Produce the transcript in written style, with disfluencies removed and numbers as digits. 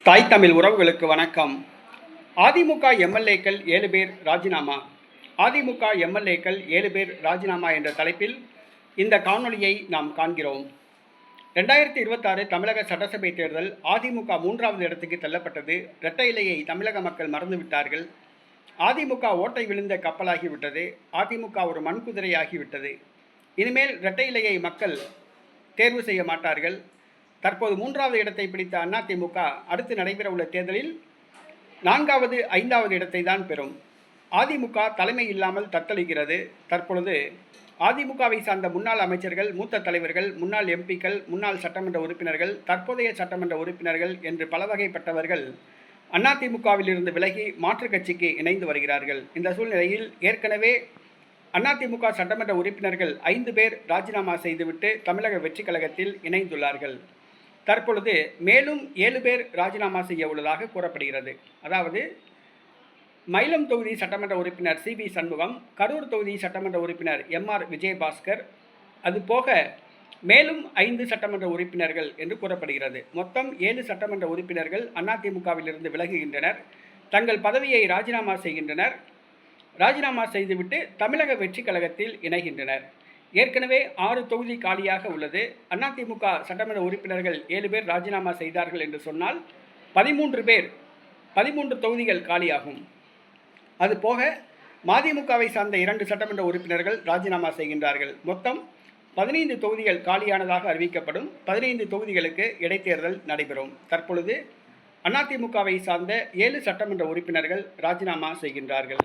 தாய் தமிழ் உறவுகளுக்கு வணக்கம். அதிமுக எம்எல்ஏக்கள் 7 பேர் ராஜினாமா. அதிமுக எம்எல்ஏக்கள் 7 பேர் ராஜினாமா என்ற தலைப்பில் இந்த காணொளியை நாம் காண்கிறோம். 2026 தமிழக சட்டசபை தேர்தல் அதிமுக 3வது இடத்துக்கு தள்ளப்பட்டது. இரட்டை இலையை தமிழக மக்கள் மறந்துவிட்டார்கள். அதிமுக ஓட்டை விழுந்த கப்பலாகிவிட்டது. அதிமுக ஒரு மண்குதிரையாகிவிட்டது. இனிமேல் இரட்டை இலையை மக்கள் தேர்வு செய்ய மாட்டார்கள். தற்போது 3வது இடத்தை பிடித்த அதிமுக அடுத்து நடைபெறவுள்ள தேர்தலில் 4வது 5வது இடத்தை தான் பெறும். அதிமுக தலைமை இல்லாமல் தத்தளிக்கிறது. தற்பொழுது அதிமுகவை சார்ந்த முன்னாள் அமைச்சர்கள், மூத்த தலைவர்கள், முன்னாள் எம்பிக்கள், முன்னாள் சட்டமன்ற உறுப்பினர்கள், தற்போதைய சட்டமன்ற உறுப்பினர்கள் என்று பல வகைப்பட்டவர்கள் அதிமுகவில் இருந்து விலகி மாற்றுக் கட்சிக்கு இணைந்து வருகிறார்கள். இந்த சூழ்நிலையில் ஏற்கனவே அதிமுக சட்டமன்ற உறுப்பினர்கள் 5 பேர் ராஜினாமா செய்துவிட்டு தமிழக வெற்றி கழகத்தில் இணைந்துள்ளார்கள். தற்பொழுது மேலும் 7 பேர் ராஜினாமா செய்ய உள்ளதாக கூறப்படுகிறது. அதாவது மயிலம் தொகுதி சட்டமன்ற உறுப்பினர் சிபி சண்முகம், கரூர் தொகுதி சட்டமன்ற உறுப்பினர் எம்ஆர் விஜயபாஸ்கர், அதுபோக மேலும் 5 சட்டமன்ற உறுப்பினர்கள் என்று கூறப்படுகிறது. மொத்தம் 7 சட்டமன்ற உறுப்பினர்கள் அதிமுகவிலிருந்து விலகுகின்றனர். தங்கள் பதவியை ராஜினாமா செய்கின்றனர். ராஜினாமா செய்துவிட்டு தமிழக வெற்றி கழகத்தில் இணைகின்றனர். ஏற்கனவே 6 தொகுதி காலியாக உள்ளது. அதிமுக சட்டமன்ற உறுப்பினர்கள் 7 பேர் ராஜினாமா செய்தார்கள் என்று சொன்னால் 13 தொகுதிகள் காலியாகும். அதுபோக மதிமுகவை சார்ந்த 2 சட்டமன்ற உறுப்பினர்கள் ராஜினாமா செய்கின்றார்கள். மொத்தம் 15 தொகுதிகள் காலியானதாக அறிவிக்கப்படும். 15 தொகுதிகளுக்கு இடைத்தேர்தல் நடைபெறும். தற்பொழுது அதிமுகவை சார்ந்த 7 சட்டமன்ற உறுப்பினர்கள் ராஜினாமா செய்கின்றார்கள்.